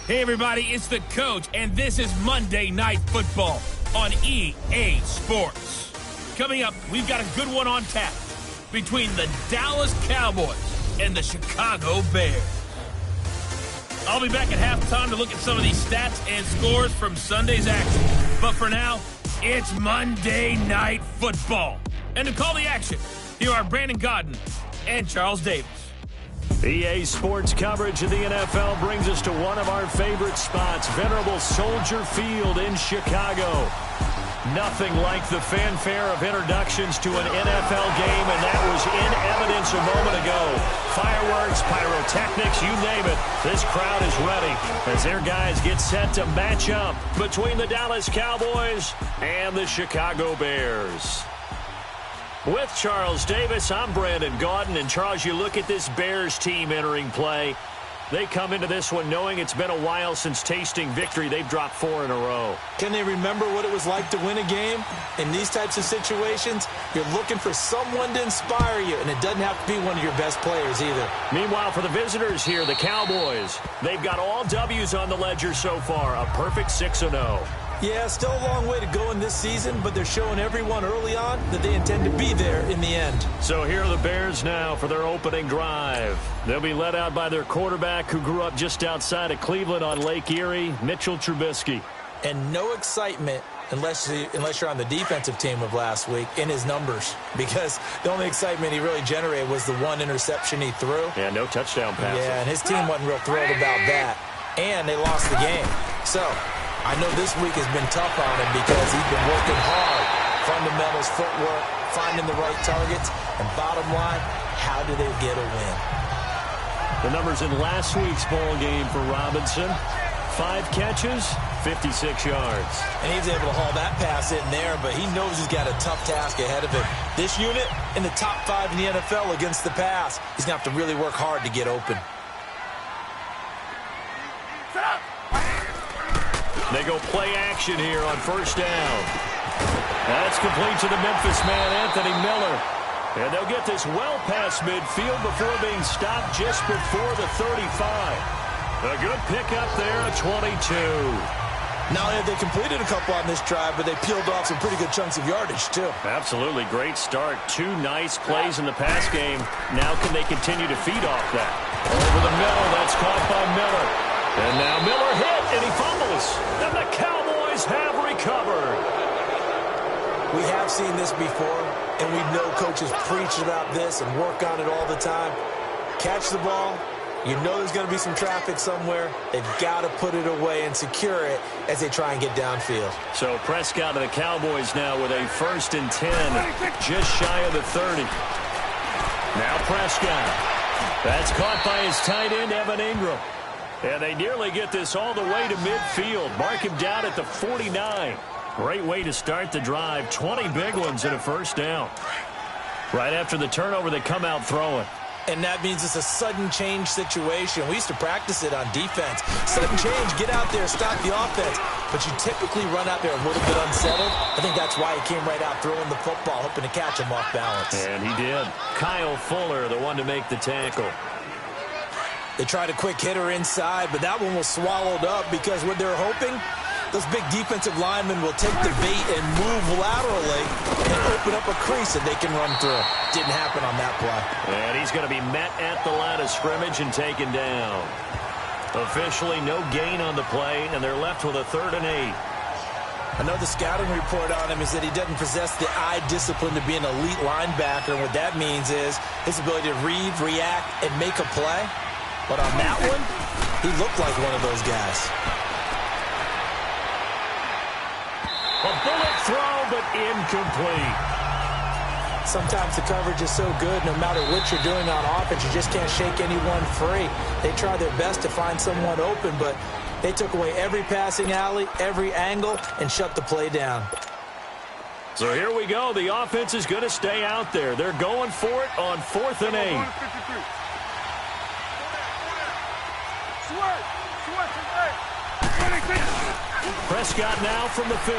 Hey, everybody, it's the coach, and this is Monday Night Football on EA Sports. Coming up, we've got a good one on tap between the Dallas Cowboys and the Chicago Bears. I'll be back at halftime to look at some of these stats and scores from Sunday's action. But for now, it's Monday Night Football. And to call the action, here are Brandon Godden and Charles Davis. EA Sports coverage of the NFL brings us to one of our favorite spots, venerable Soldier Field in Chicago. Nothing like the fanfare of introductions to an NFL game, and that was in evidence a moment ago. Fireworks, pyrotechnics, you name it. This crowd is ready as their guys get set to match up between the Dallas Cowboys and the Chicago Bears. With Charles Davis, I'm Brandon Gaudin. And Charles, you look at this Bears team entering play. They come into this one knowing it's been a while since tasting victory. They've dropped 4 in a row. Can they remember what it was like to win a game? In these types of situations, you're looking for someone to inspire you, and it doesn't have to be one of your best players either. Meanwhile, for the visitors here, the Cowboys, they've got all W's on the ledger so far, a perfect 6-0. Yeah, still a long way to go in this season, but they're showing everyone early on that they intend to be there in the end. So here are the Bears now for their opening drive. They'll be led out by their quarterback who grew up just outside of Cleveland on Lake Erie, Mitchell Trubisky. And no excitement unless you're on the defensive team of last week in his numbers, because the only excitement he really generated was the one interception he threw. Yeah, no touchdown passes. Yeah, and his team wasn't real thrilled about that. And they lost the game. So I know this week has been tough on him because he's been working hard. Fundamentals, footwork, finding the right targets. And bottom line, how do they get a win? The numbers in last week's ball game for Robinson. 5 catches, 56 yards. And he was able to haul that pass in there, but he knows he's got a tough task ahead of him. This unit in the top 5 in the NFL against the pass. He's going to have to really work hard to get open. They go play action here on first down. That's complete to the Memphis man, Anthony Miller. And they'll get this well past midfield before being stopped just before the 35. A good pickup there at 22. Not only have they completed a couple on this drive, but they peeled off some pretty good chunks of yardage, too. Absolutely. Great start. 2 nice plays in the pass game. Now can they continue to feed off that? Over the middle. That's caught by Miller. And now Miller hit, and he fumbles. And the Cowboys have recovered. We have seen this before, and we know coaches preach about this and work on it all the time. Catch the ball. You know there's going to be some traffic somewhere. They've got to put it away and secure it as they try and get downfield. So Prescott and the Cowboys now with a 1st and 10, just shy of the 30. Now Prescott. That's caught by his tight end, Evan Ingram. And they nearly get this all the way to midfield. Mark him down at the 49. Great way to start the drive. 20 big ones and a first down. Right after the turnover, they come out throwing. And that means it's a sudden change situation. We used to practice it on defense. Sudden change, get out there, stop the offense. But you typically run out there a little bit unsettled. I think that's why he came right out throwing the football, hoping to catch him off balance. And he did. Kyle Fuller, the one to make the tackle. They tried a quick hitter inside, but that one was swallowed up because what they're hoping, those big defensive linemen will take the bait and move laterally and open up a crease that they can run through. Didn't happen on that play. And he's going to be met at the line of scrimmage and taken down. Officially no gain on the play, and they're left with a 3rd and 8. I know the scouting report on him is that he doesn't possess the eye discipline to be an elite linebacker, and what that means is his ability to read, react, and make a play. But on that one, he looked like one of those guys. A bullet throw, but incomplete. Sometimes the coverage is so good, no matter what you're doing on offense, you just can't shake anyone free. They try their best to find someone open, but they took away every passing alley, every angle, and shut the play down. So here we go. The offense is going to stay out there. They're going for it on 4th and 8. Prescott now from the 50.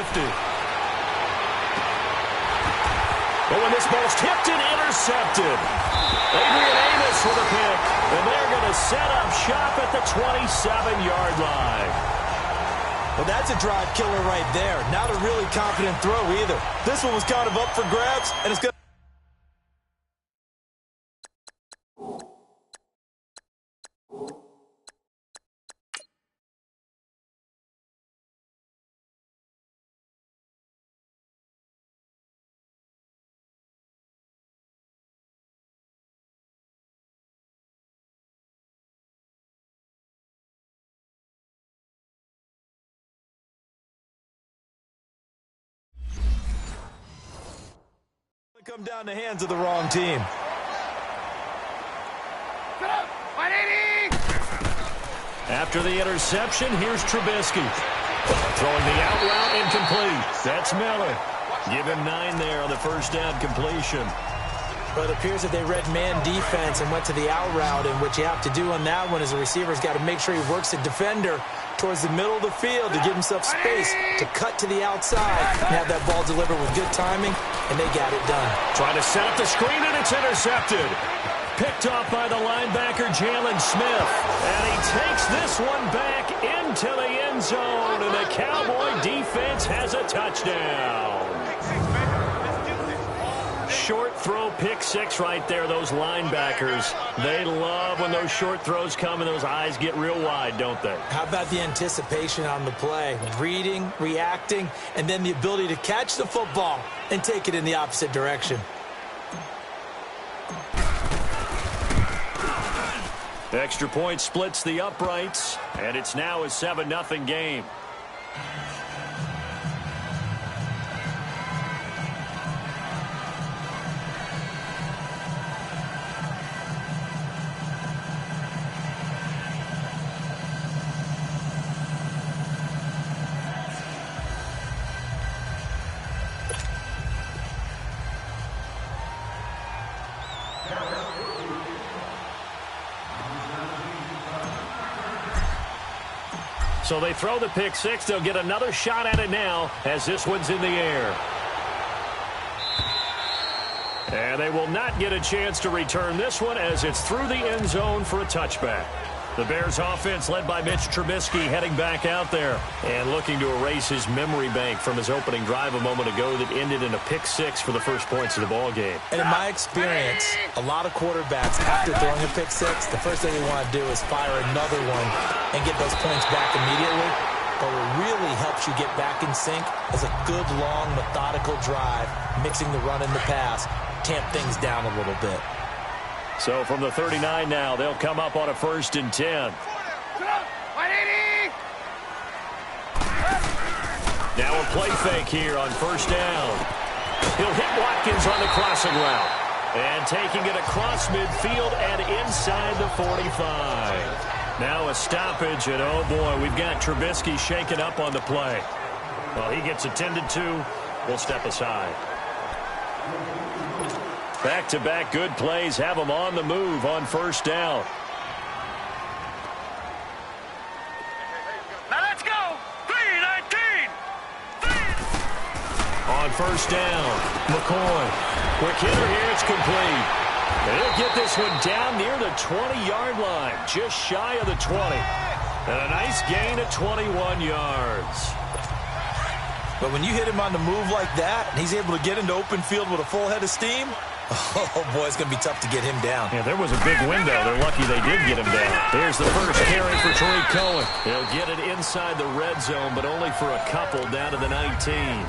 But when this ball's tipped and intercepted. With a pick, and they're going to set up shop at the 27-yard line. Well, that's a drive killer right there. Not a really confident throw either. This one was kind of up for grabs, and it's going to... come down the hands of the wrong team. After the interception, here's Trubisky. Throwing the out route incomplete. That's Miller. Give him 9 there on the first down completion. But it appears that they read man defense and went to the out route, and what you have to do on that one is the receiver's got to make sure he works the defender towards the middle of the field to give himself space to cut to the outside and have that ball delivered with good timing, and they got it done. Trying to set up the screen, and it's intercepted. Picked off by the linebacker, Jalen Smith. And he takes this one back into the end zone, and the Cowboy defense has a touchdown. Short throw, pick six right there, those linebackers. They love when those short throws come and those eyes get real wide, don't they? How about the anticipation on the play? Reading, reacting, and then the ability to catch the football and take it in the opposite direction. Extra point splits the uprights, and it's now a 7-0 game. So they throw the pick six. They'll get another shot at it now as this one's in the air. And they will not get a chance to return this one as it's through the end zone for a touchback. The Bears offense led by Mitch Trubisky heading back out there and looking to erase his memory bank from his opening drive a moment ago that ended in a pick six for the first points of the ball game. And in my experience, a lot of quarterbacks, after throwing a pick six, the first thing they want to do is fire another one and get those points back immediately. But what really helps you get back in sync is a good, long, methodical drive, mixing the run and the pass, tamp things down a little bit. So from the 39 now, they'll come up on a 1st and 10. Now a play fake here on first down. He'll hit Watkins on the crossing route. And taking it across midfield and inside the 45. Now a stoppage, and oh boy, we've got Trubisky shaken up on the play. Well, he gets attended to. We'll step aside. Back-to-back good plays have them on the move on first down. Now let's go. 3-19. On first down, McCoy. Quick hitter here, it's complete. And he'll get this one down near the 20-yard line, just shy of the 20. And a nice gain of 21 yards. But when you hit him on the move like that, and he's able to get into open field with a full head of steam, oh, boy, it's going to be tough to get him down. Yeah, there was a big window. They're lucky they did get him down. Here's the first carry for Tariq Cohen. He'll get it inside the red zone, but only for a couple down to the 19.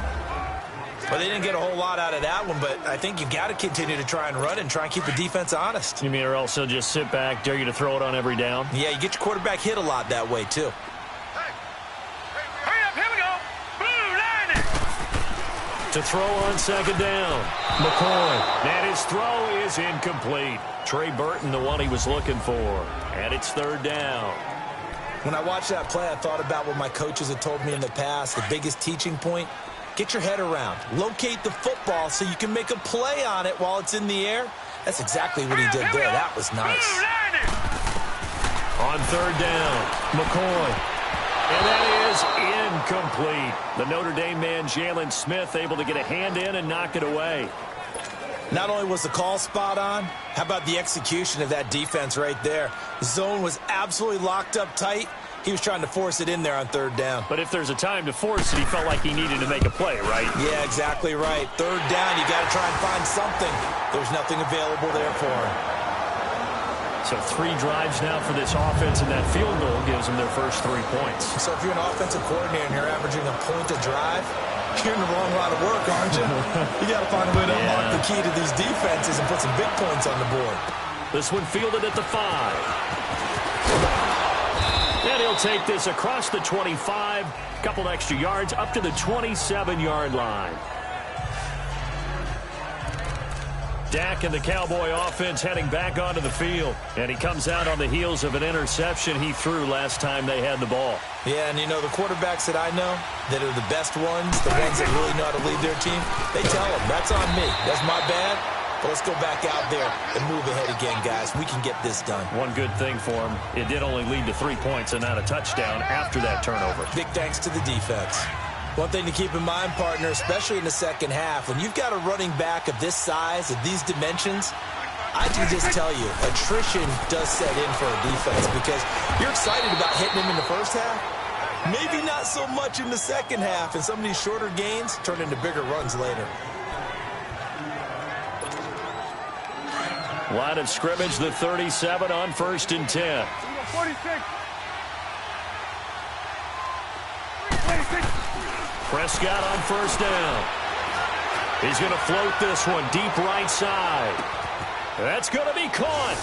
Well, they didn't get a whole lot out of that one, but I think you've got to continue to try and run and try and keep the defense honest. You mean or else they'll just sit back, dare you to throw it on every down? Yeah, you get your quarterback hit a lot that way, too. Hurry up, here we go. Blue line it. To throw on second down, McCoy. And his throw is incomplete. Trey Burton, the one he was looking for. And it's third down. When I watched that play, I thought about what my coaches had told me in the past. The biggest teaching point, get your head around. Locate the football so you can make a play on it while it's in the air. That's exactly what he did there. That was nice. On third down, McCoy. And that is incomplete. The Notre Dame man, Jalen Smith, able to get a hand in and knock it away. Not only was the call spot on, how about the execution of that defense right there? The zone was absolutely locked up tight. He was trying to force it in there on third down. But if there's a time to force it, he felt like he needed to make a play, right? Yeah, exactly right. Third down, you got to try and find something. There's nothing available there for him. So 3 drives now for this offense, and that field goal gives them their first 3 points. So if you're an offensive coordinator and you're averaging a point a drive, you're in the wrong line of work, aren't you? You got to find a way to unlock the key to these defenses and put some big points on the board. This one fielded at the 5. And he'll take this across the 25, couple extra yards up to the 27-yard line. Dak and the Cowboy offense heading back onto the field. And he comes out on the heels of an interception he threw last time they had the ball. Yeah, and you know, the quarterbacks that I know that are the best ones, the ones that really know how to lead their team, they tell them, that's on me. That's my bad. But let's go back out there and move ahead again, guys. We can get this done. One good thing for him, it did only lead to 3 points and not a touchdown after that turnover. Big thanks to the defense. One thing to keep in mind, partner, especially in the second half, when you've got a running back of this size, of these dimensions, I can just tell you, attrition does set in for a defense because you're excited about hitting him in the first half. Maybe not so much in the second half, and some of these shorter gains turn into bigger runs later. Line of scrimmage, the 37 on 1st and 10. 46. Prescott on 1st down. He's going to float this one deep right side. That's going to be caught.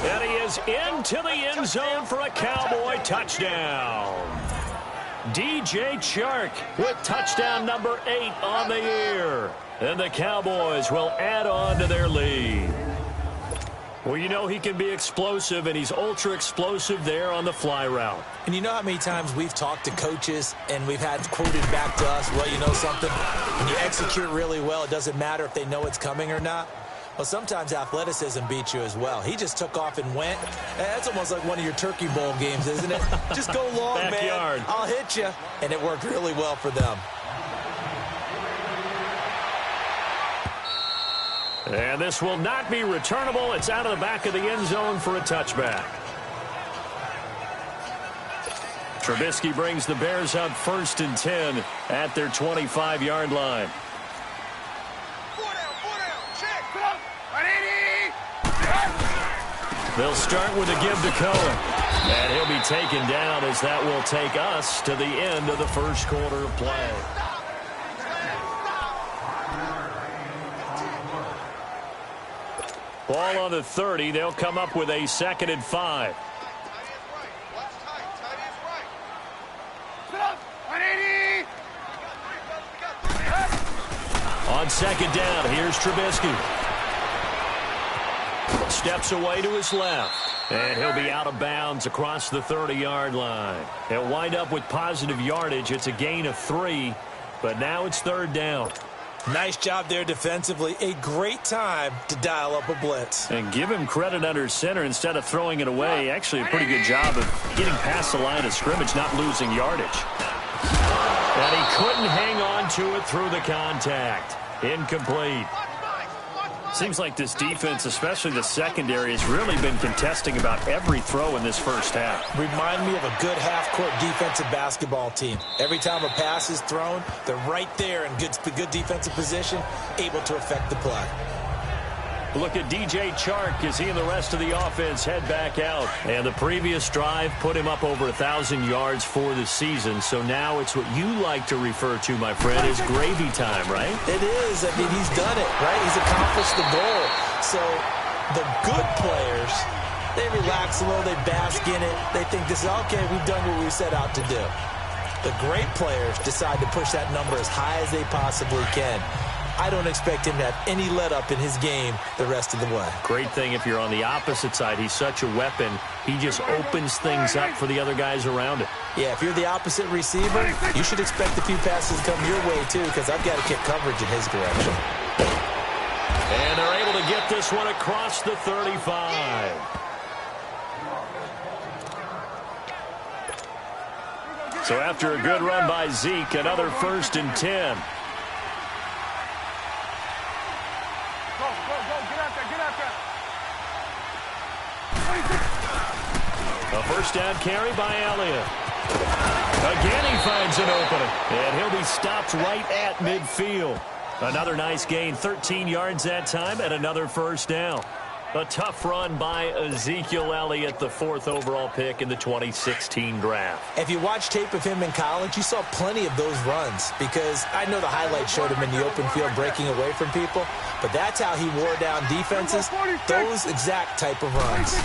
And he is into the end zone for a Cowboy touchdown. DJ Chark with touchdown number 8 on the year. And the Cowboys will add on to their lead. Well, you know he can be explosive, and he's ultra-explosive there on the fly route. And you know how many times we've talked to coaches and we've had quoted back to us, well, you know something? When you execute really well, it doesn't matter if they know it's coming or not. Well, sometimes athleticism beats you as well. He just took off and went. That's almost like one of your Turkey Bowl games, isn't it? Just go long, Backyard. man. I'll hit you. And it worked really well for them. And this will not be returnable. It's out of the back of the end zone for a touchback. Trubisky brings the Bears up 1st and 10 at their 25-yard line. They'll start with a give to Cohen. And he'll be taken down as that will take us to the end of the first quarter of play. Ball on the 30. They'll come up with a 2nd and 5. On 2nd down, here's Trubisky. Steps away to his left. And he'll be out of bounds across the 30-yard line. They'll wind up with positive yardage. It's a gain of 3, but now it's 3rd down. Nice job there defensively. A great time to dial up a blitz. And give him credit under center instead of throwing it away. Actually, a pretty good job of getting past the line of scrimmage, not losing yardage. And he couldn't hang on to it through the contact. Incomplete. Seems like this defense, especially the secondary, has really been contesting about every throw in this first half. Remind me of a good half-court defensive basketball team. Every time a pass is thrown, they're right there in good defensive position, able to affect the play. Look at DJ Chark as he and the rest of the offense head back out. And the previous drive put him up over 1,000 yards for the season. So now it's what you like to refer to, my friend, as gravy time, right? It is. I mean, he's done it, right? He's accomplished the goal. So the good players, they relax a little, they bask in it. They think this is, okay, we've done what we set out to do. The great players decide to push that number as high as they possibly can. I don't expect him to have any let-up in his game the rest of the way. Great thing if you're on the opposite side. He's such a weapon. He just opens things up for the other guys around him. Yeah, if you're the opposite receiver, you should expect a few passes to come your way, too, because I've got to kick coverage in his direction. And they're able to get this one across the 35. So after a good run by Zeke, another 1st and 10. A first down carry by Elliott. Again, he finds an opening, and he'll be stopped right at midfield. Another nice gain, 13 yards that time, and another first down. A tough run by Ezekiel Elliott, the 4th overall pick in the 2016 draft. If you watch tape of him in college, you saw plenty of those runs, because I know the highlights showed him in the open field breaking away from people, but that's how he wore down defenses, those exact type of runs.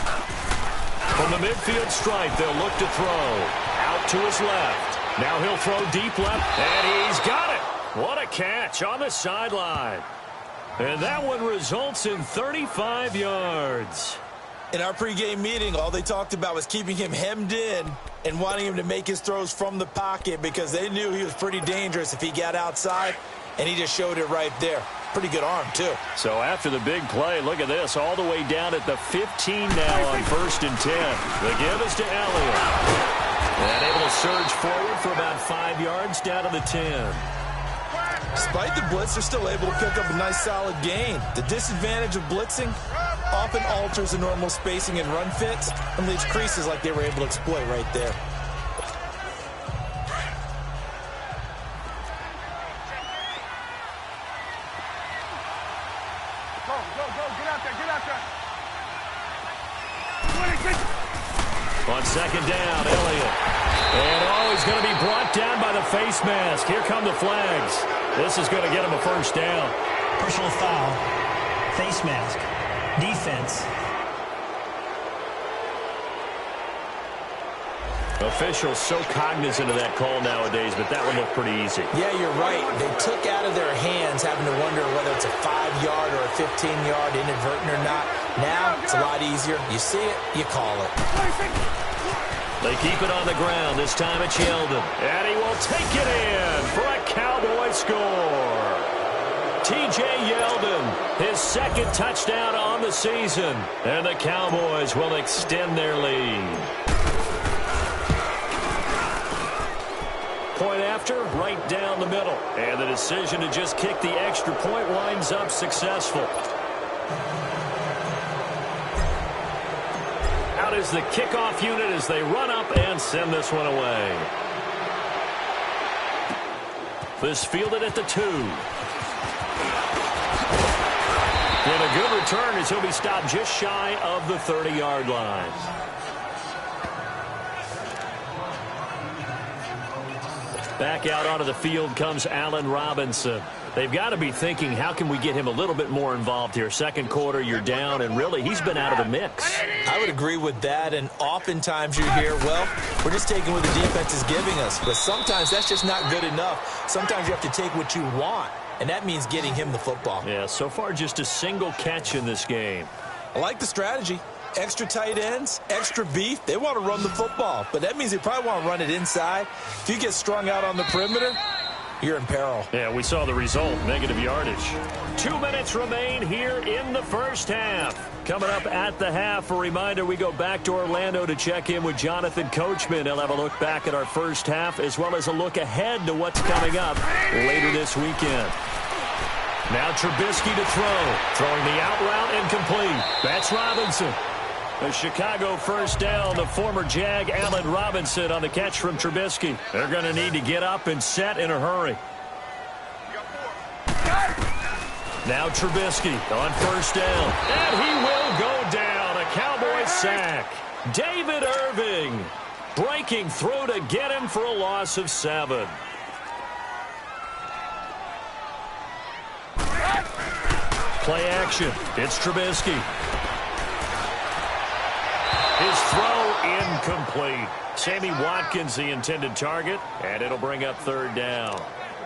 From the midfield stripe, they'll look to throw. Out to his left. Now he'll throw deep left, and he's got it. What a catch on the sideline. And that one results in 35 yards. In our pregame meeting, all they talked about was keeping him hemmed in and wanting him to make his throws from the pocket because they knew he was pretty dangerous if he got outside, and he just showed it right there. Pretty good arm, too. So after the big play, look at this, all the way down at the 15 now on 1st and 10. The give is to Elliott. And able to surge forward for about 5 yards down to the 10. Despite the blitz, they're still able to pick up a nice solid gain. The disadvantage of blitzing often alters the normal spacing and run fits and leaves creases like they were able to exploit right there. Go, get out there. On 2nd down, Elliott. And he's going to be brought down by the face mask. Here come the flags. This is going to get him a first down. Personal foul, face mask, defense. Officials so cognizant of that call nowadays, but that one looked pretty easy. Yeah, you're right. They took out of their hands having to wonder whether it's a 5-yard or a 15-yard inadvertent or not. Now, it's a lot easier. You see it, you call it. They keep it on the ground. This time it's Yeldon. And he will take it in for a Cowboy score. T.J. Yeldon, his 2nd touchdown on the season. And the Cowboys will extend their lead. Point after, right down the middle. And the decision to just kick the extra point winds up successful. Out is the kickoff unit as they run up and send this one away. This fielded at the 2. And a good return as he'll be stopped just shy of the 30-yard line. Back out onto the field comes Allen Robinson. They've got to be thinking, how can we get him a little bit more involved here? 2nd quarter, you're down, and really, he's been out of the mix. I would agree with that, and oftentimes you hear, well, we're just taking what the defense is giving us. But sometimes that's just not good enough. Sometimes you have to take what you want, and that means getting him the football. Yeah, so far just a single catch in this game. I like the strategy. Extra tight ends, extra beef. They want to run the football, but that means they probably want to run it inside. If you get strung out on the perimeter, you're in peril. Yeah, we saw the result, negative yardage. 2 minutes remain here in the first half. Coming up at the half, a reminder, we go back to Orlando to check in with Jonathan Coachman. He'll have a look back at our first half as well as a look ahead to what's coming up later this weekend. Now Trubisky to throw. Throwing the out route incomplete. That's Robinson. A Chicago first down, the former Jag Allen Robinson on the catch from Trubisky. They're going to need to get up and set in a hurry. Now Trubisky on first down. And he will go down. A Cowboy sack. David Irving breaking through to get him for a loss of 7. Play action. It's Trubisky. His throw incomplete. Sammy Watkins the intended target, and it'll bring up 3rd down.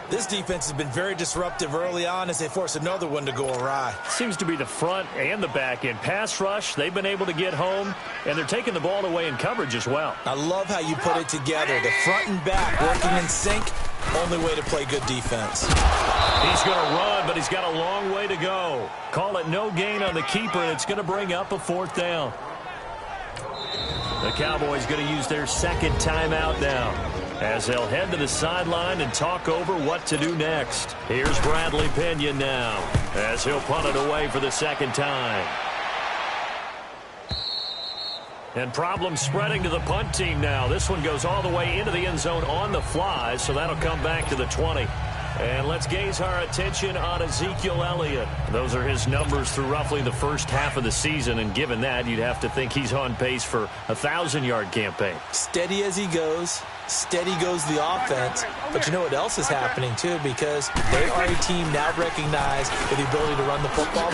This defense has been very disruptive early on as they force another one to go awry. Seems to be the front and the back end. Pass rush, they've been able to get home, and they're taking the ball away in coverage as well. I love how you put it together. The front and back working in sync, only way to play good defense. He's going to run, but he's got a long way to go. Call it no gain on the keeper, and it's going to bring up a 4th down. The Cowboys going to use their 2nd timeout now as they'll head to the sideline and talk over what to do next. Here's Bradley Pinion now as he'll punt it away for the 2nd time. And problems spreading to the punt team now. This one goes all the way into the end zone on the fly, so that'll come back to the 20. And let's gaze our attention on Ezekiel Elliott. Those are his numbers through roughly the first half of the season, and given that, you'd have to think he's on pace for a 1,000-yard campaign. Steady as he goes. Steady goes the offense. But you know what else is happening, too, because they are a team now recognized with the ability to run the football.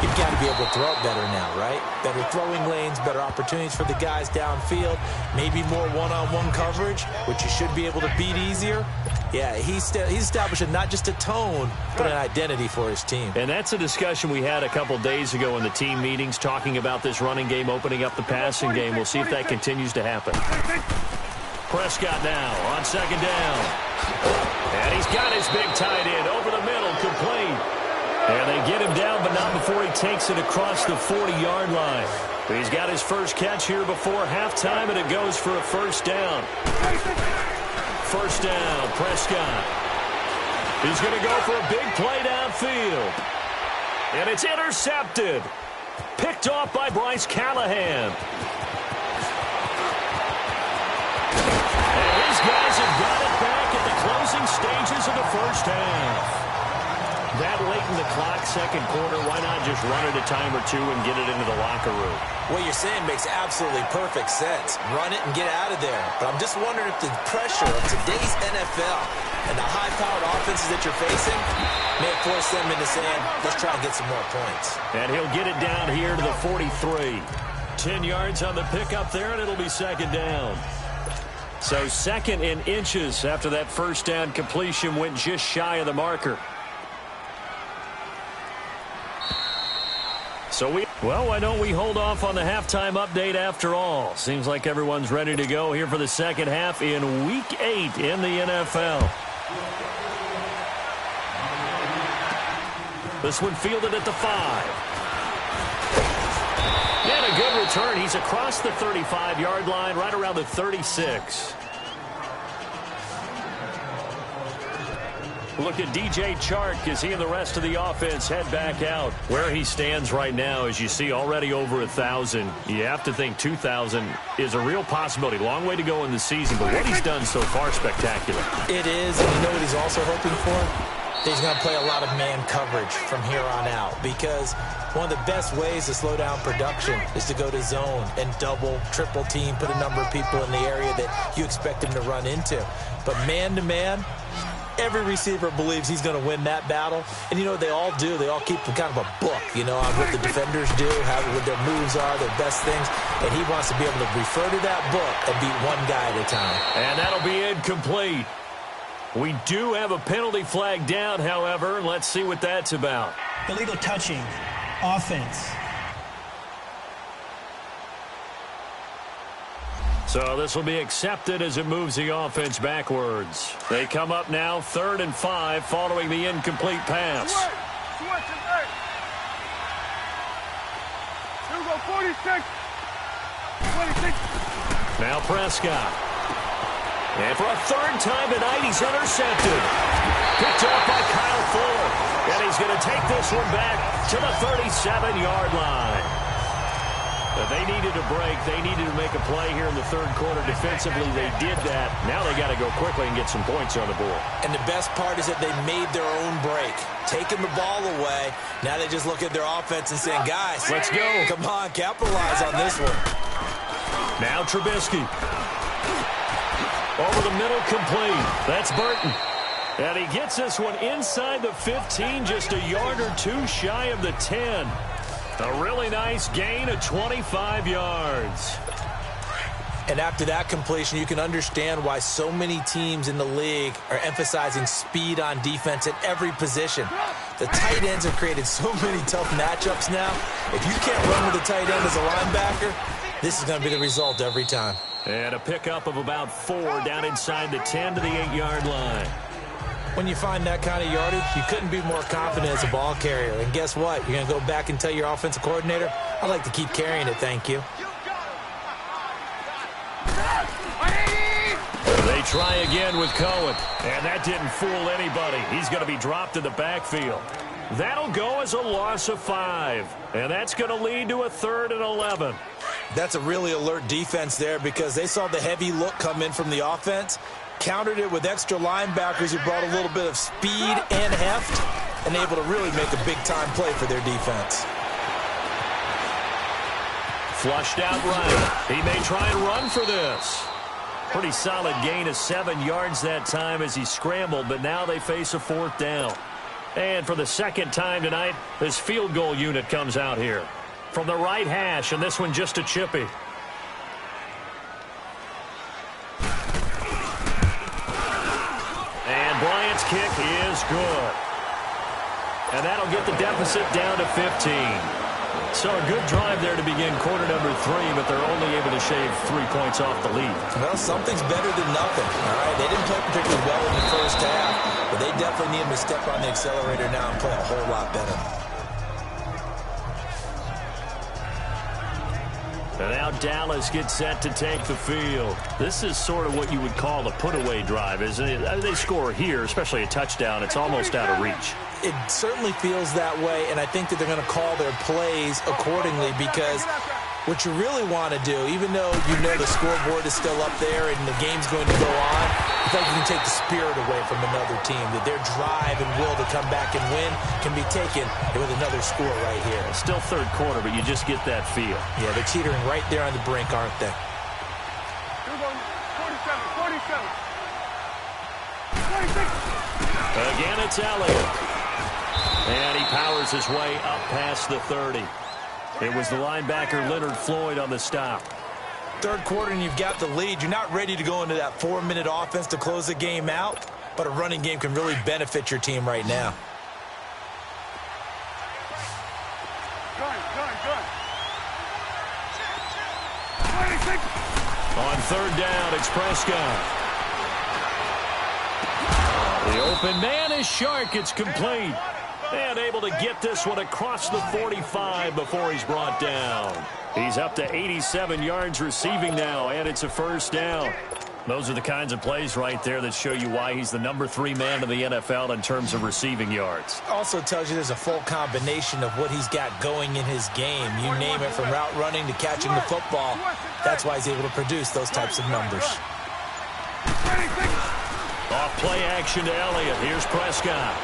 You've got to be able to throw it better now, right? Better throwing lanes, better opportunities for the guys downfield, maybe more one-on-one coverage, which you should be able to beat easier. Yeah, he's establishing not just a tone, but an identity for his team. And that's a discussion we had a couple days ago in the team meetings, talking about this running game, opening up the passing game. We'll see if that continues to happen. Prescott now on second down. And he's got his big tight end over the middle, complete. And they get him down, but not before he takes it across the 40-yard line. He's got his first catch here before halftime, and it goes for a first down. First down, Prescott. He's going to go for a big play downfield. And it's intercepted. Picked off by Bryce Callahan. And these guys have got it back at the closing stages of the first half. That late in the clock, second quarter, why not just run it a time or two and get it into the locker room? What you're saying makes absolutely perfect sense. Run it and get out of there. But I'm just wondering if the pressure of today's NFL and the high-powered offenses that you're facing may force them into saying, let's try and get some more points. And he'll get it down here to the 43. 10 yards on the pickup there, and it'll be second down. So second in inches after that first down completion went just shy of the marker. Well, why don't we hold off on the halftime update after all? Seems like everyone's ready to go here for the second half in Week 8 in the NFL. This one fielded at the 5. And a good return. He's across the 35-yard line, right around the 36. Look at DJ Chark as he and the rest of the offense head back out. Where he stands right now, as you see, already over 1,000. You have to think 2,000 is a real possibility. Long way to go in the season, but what he's done so far, spectacular. It is, and you know what he's also hoping for? He's going to play a lot of man coverage from here on out, because one of the best ways to slow down production is to go to zone and double, triple team, put a number of people in the area that you expect him to run into. But man-to-man, every receiver believes he's going to win that battle. And you know what they all do? They all keep kind of a book, you know, on what the defenders do, what their moves are, their best things. And he wants to be able to refer to that book and beat one guy at a time. And that'll be incomplete. We do have a penalty flag down, however, and let's see what that's about. Illegal touching. Offense. So this will be accepted as it moves the offense backwards. They come up now 3rd and 5 following the incomplete pass. Now Prescott. And for a third time tonight, he's intercepted. Picked off by Kyle Fuller. And he's going to take this one back to the 37-yard line. But they needed a break. They needed to make a play here in the third quarter. Defensively, they did that. Now they got to go quickly and get some points on the board. And the best part is that they made their own break. Taking the ball away. Now they just look at their offense and saying, guys, let's go. Come on, capitalize on this one. Now Trubisky. Over the middle, complete. That's Burton. And he gets this one inside the 15, just a yard or two shy of the 10. A really nice gain of 25 yards. And after that completion, you can understand why so many teams in the league are emphasizing speed on defense at every position. The tight ends have created so many tough matchups now. If you can't run with a tight end as a linebacker, this is going to be the result every time. And a pickup of about 4 down inside the 10 to the 8-yard line. When you find that kind of yardage, you couldn't be more confident as a ball carrier. And guess what? You're going to go back and tell your offensive coordinator, I'd like to keep carrying it, thank you. They try again with Cohen. And that didn't fool anybody. He's going to be dropped in the backfield. That'll go as a loss of 5. And that's going to lead to a 3rd and 11. That's a really alert defense there because they saw the heavy look come in from the offense, countered it with extra linebackers who brought a little bit of speed and heft, and able to really make a big-time play for their defense. Flushed out right. He may try and run for this. Pretty solid gain of 7 yards that time as he scrambled, but now they face a 4th down. And for the second time tonight, this field goal unit comes out here. From the right hash, and this one just a chippy. And Bryant's kick is good. And that'll get the deficit down to 15. So a good drive there to begin quarter number 3, but they're only able to shave 3 points off the lead. Well, something's better than nothing. All right, they didn't play particularly well in the first half, but they definitely need to step on the accelerator now and play a whole lot better. And now Dallas gets set to take the field. This is sort of what you would call a put-away drive, isn't it? They score here, especially a touchdown. It's almost out of reach. It certainly feels that way, and I think that they're going to call their plays accordingly because what you really want to do, even though you know the scoreboard is still up there and the game's going to go on, I think you can take the spirit away from another team, that their drive and will to come back and win can be taken with another score right here. It's still third quarter, but you just get that feel. Yeah, they're teetering right there on the brink, aren't they? 47, 46. Again, it's Elliott. And he powers his way up past the 30. It was the linebacker Leonard Floyd on the stop. Third quarter and you've got the lead. You're not ready to go into that 4-minute offense to close the game out, but a running game can really benefit your team right now. On third down, it's Prescott. The open man is Shark. It's complete. And able to get this one across the 45 before he's brought down. He's up to 87 yards receiving now, and it's a first down. Those are the kinds of plays right there that show you why he's the number 3 man in the NFL in terms of receiving yards. Also tells you there's a full combination of what he's got going in his game. You name it, from route running to catching the football. That's why he's able to produce those types of numbers. Off play action to Elliott. Here's Prescott.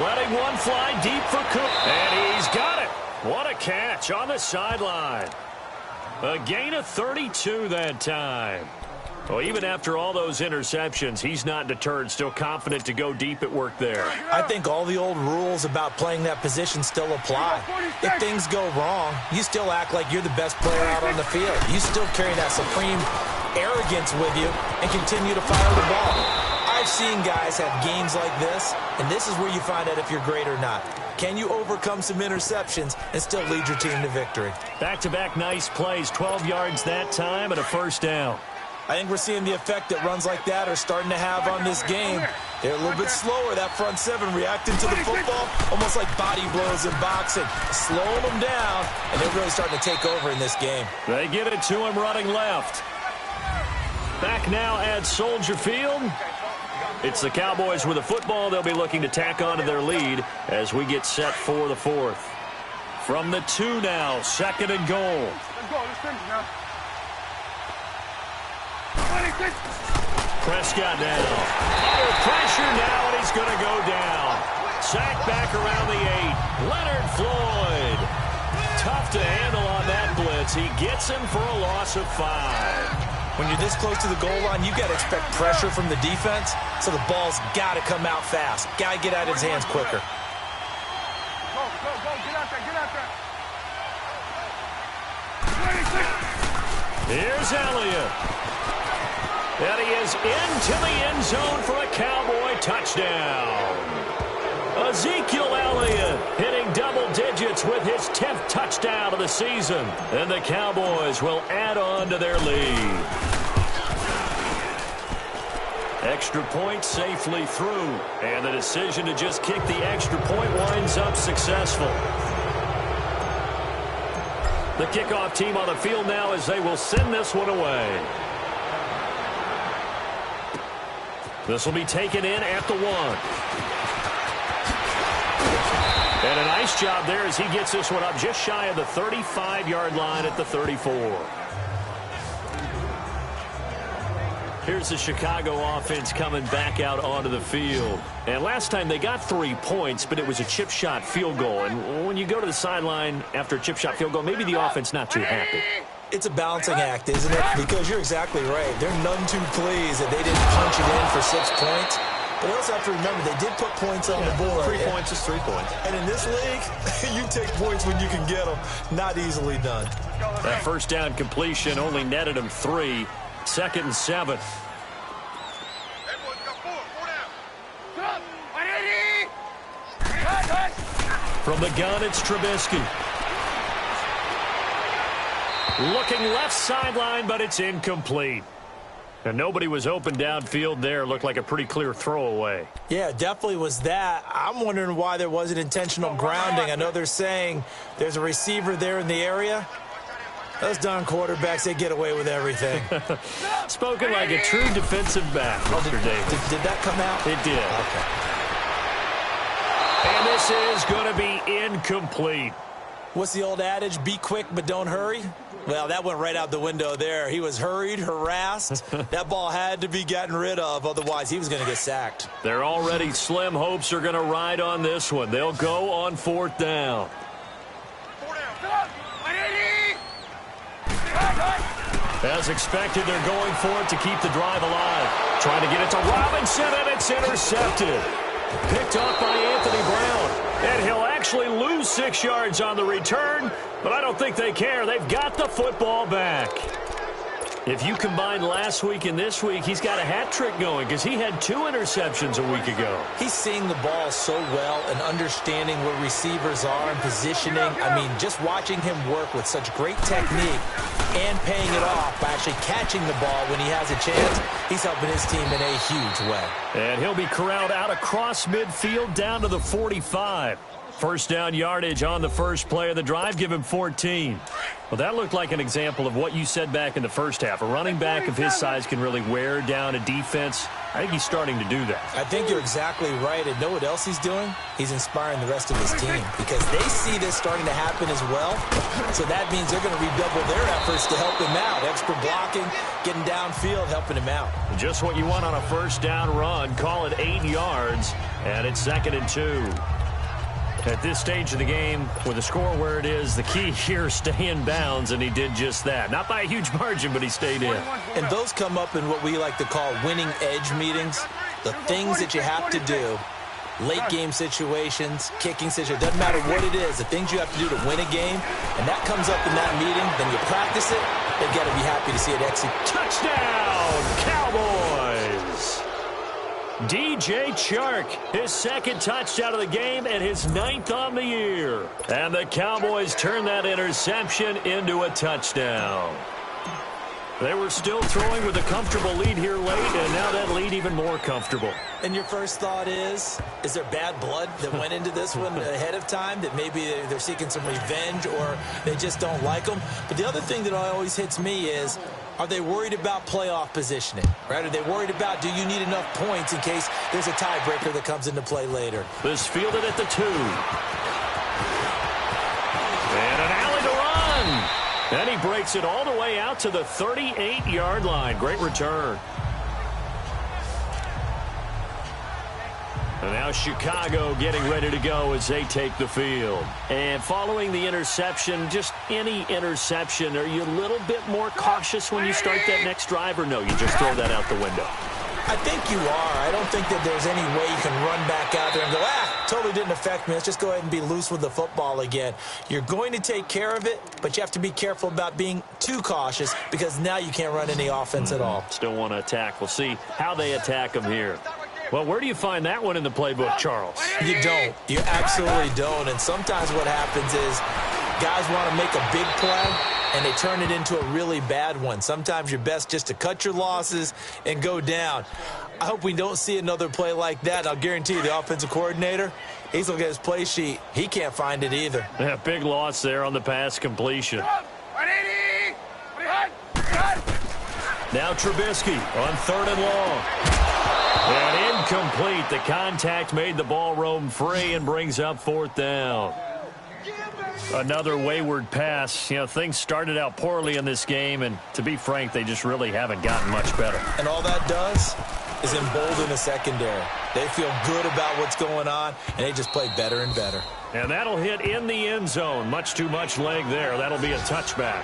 Letting one fly deep for Cook. And he's got it. What a catch on the sideline. A gain of 32 that time. Well, even after all those interceptions, he's not deterred, still confident to go deep at work there. I think all the old rules about playing that position still apply. If things go wrong, you still act like you're the best player out on the field. You still carry that supreme arrogance with you and continue to fire the ball. I've seen guys have games like this, and this is where you find out if you're great or not. Can you overcome some interceptions and still lead your team to victory? Back-to-back nice plays, 12 yards that time and a first down. I think we're seeing the effect that runs like that are starting to have on this game. They're a little bit slower, that front seven, reacting to the football, almost like body blows in boxing, slowing them down, and they're really starting to take over in this game. They give it to him running left. Back now at Soldier Field. It's the Cowboys with the football. They'll be looking to tack on to their lead as we get set for the 4th. From the 2 now, 2nd and goal. Let's go. Let's finish now. 26. Prescott down. Under pressure now, and he's going to go down. Sacked back around the 8. Leonard Floyd. Tough to handle on that blitz. He gets him for a loss of 5. When you're this close to the goal line, you got to expect pressure from the defense, so the ball's got to come out fast. Got to get out of his hands quicker. Go. Get out there. 26. Here's Elliott. And he is into the end zone for a Cowboy touchdown. Ezekiel Elliott hitting double digits with his 10th touchdown of the season. And the Cowboys will add on to their lead. Extra point safely through. And the decision to just kick the extra point winds up successful. The kickoff team on the field now as they will send this one away. This will be taken in at the 1. And a nice job there as he gets this one up just shy of the 35-yard line at the 34. Here's the Chicago offense coming back out onto the field. And last time they got 3 points, but it was a chip shot field goal. And when you go to the sideline after a chip shot field goal, maybe the offense not too happy. It's a balancing act, isn't it? Because you're exactly right. They're none too pleased that they didn't punch it in for 6 points. But you also have to remember, they did put points on the board. 3 points is 3 points. And in this league, you take points when you can get them. Not easily done. That first down completion only netted him 3. 2nd and 7. From the gun, it's Trubisky. Looking left sideline, but it's incomplete. And nobody was open downfield there. Looked like a pretty clear throwaway. Yeah, definitely was that. I'm wondering why there wasn't intentional grounding. I know they're saying there's a receiver there in the area. Those darn quarterbacks, they get away with everything. Spoken like a true defensive back, Mr. Davis. Did that come out? It did. Okay. And this is going to be incomplete. What's the old adage? Be quick, but don't hurry? Well, that went right out the window there. He was hurried, harassed. That ball had to be gotten rid of. Otherwise, he was going to get sacked. Their already slim hopes are going to ride on this one. They'll go on 4th down. As expected, they're going for it to keep the drive alive. Trying to get it to Robinson, and it's intercepted. Picked off by Anthony Brown. And he'll actually lose 6 yards on the return, but I don't think they care. They've got the football back. If you combine last week and this week, he's got a hat trick going because he had 2 interceptions a week ago. He's seeing the ball so well and understanding where receivers are and positioning. I mean, just watching him work with such great technique and paying it off by actually catching the ball when he has a chance, he's helping his team in a huge way. And he'll be corralled out across midfield down to the 45. First down yardage on the first play of the drive. Give him 14. Well, that looked like an example of what you said back in the first half. A running back of his size can really wear down a defense. I think he's starting to do that. I think you're exactly right. And know what else he's doing? He's inspiring the rest of his team because they see this starting to happen as well. So that means they're going to redouble their efforts to help him out. Extra blocking, getting downfield, helping him out. Just what you want on a first down run. Call it 8 yards, and it's 2nd and 2. At this stage of the game, with the score where it is, the key here, stay in bounds, and he did just that. Not by a huge margin, but he stayed in. And those come up in what we like to call winning edge meetings. The things that you have to do, late game situations, kicking situations, doesn't matter what it is, the things you have to do to win a game, and that comes up in that meeting, then you practice it, they've got to be happy to see it execute. Touchdown, Cowboys! DJ Chark, his 2nd touchdown of the game and his 9th on the year. And the Cowboys turn that interception into a touchdown. They were still throwing with a comfortable lead here late, and now that lead even more comfortable. And your first thought is there bad blood that went into this one ahead of time, that maybe they're seeking some revenge or they just don't like them? But the other thing that always hits me is, are they worried about playoff positioning, right? Are they worried about, do you need enough points in case there's a tiebreaker that comes into play later? This fielded at the 2. And an alley to run. And he breaks it all the way out to the 38-yard line. Great return. And now Chicago getting ready to go as they take the field. And following the interception, just any interception, are you a little bit more cautious when you start that next drive, or no, you just throw that out the window? I think you are. I don't think that there's any way you can run back out there and go, totally didn't affect me. Let's just go ahead and be loose with the football again. You're going to take care of it, but you have to be careful about being too cautious because now you can't run any offense at all. Still want to attack. We'll see how they attack them here. Well, where do you find that one in the playbook, Charles? You don't. You absolutely don't. And sometimes what happens is guys want to make a big play, and they turn it into a really bad one. Sometimes you're best just to cut your losses and go down. I hope we don't see another play like that. I'll guarantee you the offensive coordinator, he's looking at his play sheet. He can't find it either. Yeah, big loss there on the pass completion. Now Trubisky on 3rd and long. And incomplete. The contact made the ball roam free and brings up 4th down. Another wayward pass. You know, things started out poorly in this game, and to be frank, they just really haven't gotten much better. And all that does is embolden the secondary. They feel good about what's going on, and they just play better and better. And that'll hit in the end zone. Much too much leg there. That'll be a touchback.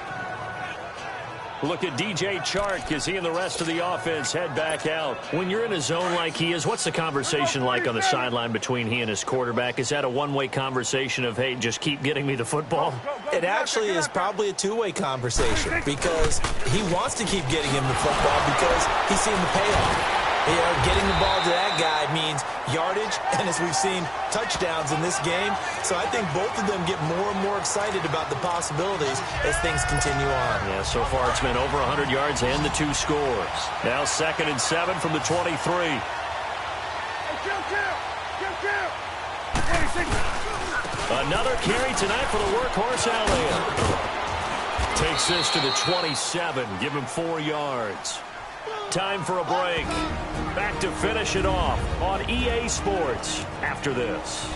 Look at DJ Chark as he and the rest of the offense head back out. When you're in a zone like he is, what's the conversation like on the sideline between he and his quarterback? Is that a one-way conversation of, hey, just keep getting me the football? It actually is probably a two-way conversation because he wants to keep getting him the football because he's seeing the payoff. You know, getting the ball to that guy means yardage, and as we've seen, touchdowns in this game. So I think both of them get more and more excited about the possibilities as things continue on. Yeah, so far it's been over 100 yards and the 2 scores. Now 2nd and 7 from the 23. Another carry tonight for the workhorse Elliott. Takes this to the 27. Give him 4 yards. Time for a break. Back to finish it off on EA Sports after this.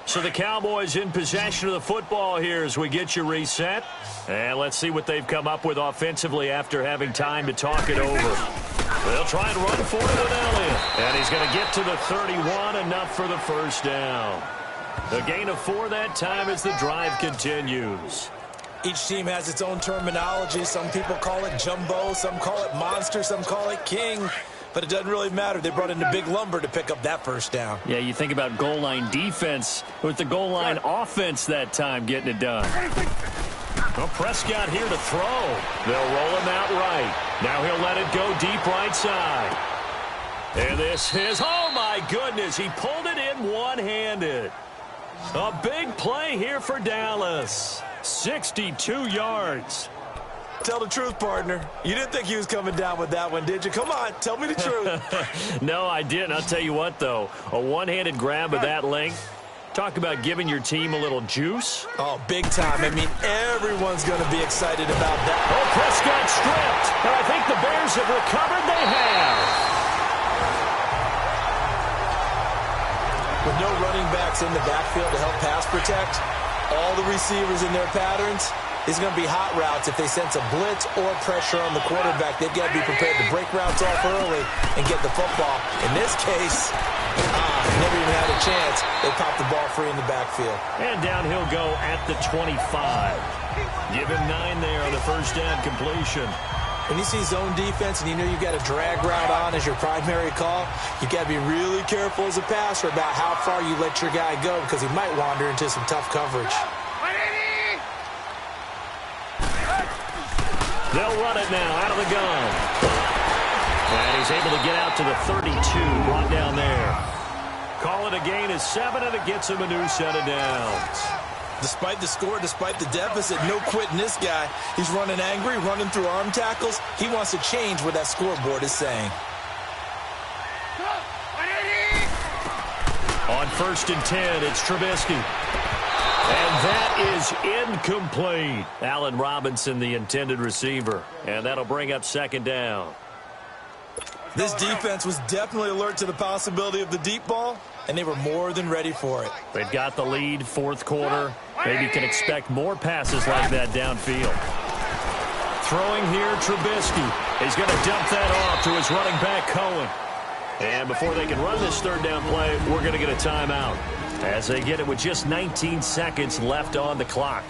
So the Cowboys in possession of the football here as we get you reset. And let's see what they've come up with offensively after having time to talk it over. They'll try and run for it with Elliott. And he's going to get to the 31, enough for the first down. A gain of 4 that time as the drive continues. Each team has its own terminology. Some people call it jumbo, some call it monster, some call it king. But it doesn't really matter. They brought in the big lumber to pick up that first down. Yeah, you think about goal line defense with the goal line offense that time getting it done. Well, Prescott here to throw. They'll roll him out right. Now he'll let it go deep right side. And this is, oh my goodness, he pulled it in one-handed. A big play here for Dallas. 62 yards. Tell the truth, partner. You didn't think he was coming down with that one, did you? Come on, tell me the truth. No, I didn't. I'll tell you what, though. A one-handed grab of that length. Talk about giving your team a little juice. Oh, big time. I mean, everyone's going to be excited about that. Oh, Prescott stripped. And I think the Bears have recovered. They have. With no running backs in the backfield to help pass protect, all the receivers in their patterns, it's going to be hot routes. If they sense a blitz or pressure on the quarterback, they've got to be prepared to break routes off early and get the football. In this case, never even had a chance. They popped the ball free in the backfield. And down he'll go at the 25. Give him 9 there on the first down completion. When you see zone defense and you know you've got a drag route on as your primary call, you got to be really careful as a passer about how far you let your guy go because he might wander into some tough coverage. They'll run it now out of the gun. And he's able to get out to the 32, brought down there. Call it a gain of 7, and it gets him a new set of downs. Despite the score, despite the deficit, no quitting this guy. He's running angry, running through arm tackles. He wants to change what that scoreboard is saying. On 1st and 10, it's Trubisky. And that is incomplete. Allen Robinson, the intended receiver. And that'll bring up 2nd down. This defense was definitely alert to the possibility of the deep ball, and they were more than ready for it. They've got the lead, 4th quarter. Maybe can expect more passes like that downfield. Throwing here, Trubisky. He's going to dump that off to his running back, Cohen. And before they can run this 3rd down play, we're going to get a timeout as they get it with just 19 seconds left on the clock.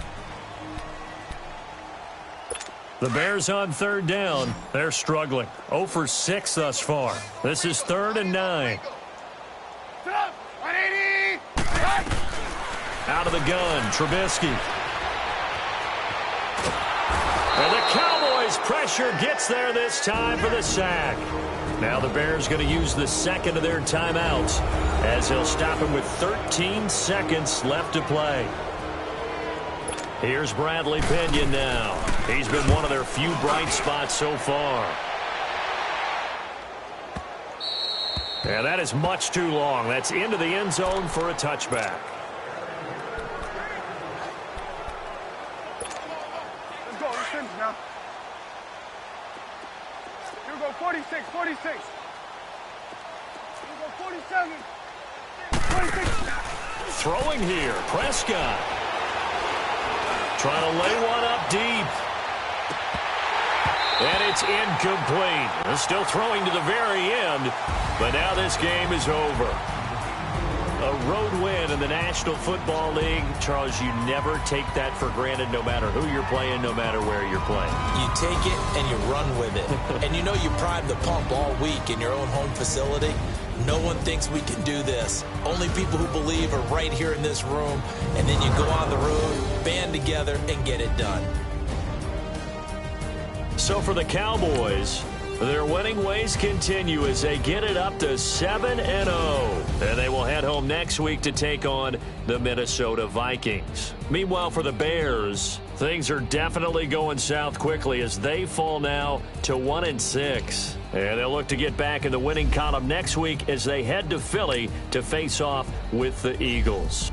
The Bears on 3rd down. They're struggling. 0 for 6 thus far. This is 3rd and 9. Out of the gun, Trubisky. And the Cowboys' pressure gets there this time for the sack. Now the Bears going to use the 2nd of their timeouts as he'll stop him with 13 seconds left to play. Here's Bradley Pinion now. He's been one of their few bright spots so far. And that is much too long. That's into the end zone for a touchback. 46. 47. 26. Throwing here, Prescott. Trying to lay one up deep. And it's incomplete. They're still throwing to the very end, but now this game is over. A road win in the National Football League. Charles, you never take that for granted no matter who you're playing, no matter where you're playing. You take it and you run with it. And you know you prime the pump all week in your own home facility. No one thinks we can do this. Only people who believe are right here in this room. And then you go on the road, band together, and get it done. So for the Cowboys, their winning ways continue as they get it up to 7-0. And they will head home next week to take on the Minnesota Vikings. Meanwhile, for the Bears, things are definitely going south quickly as they fall now to 1-6. And they'll look to get back in the winning column next week as they head to Philly to face off with the Eagles.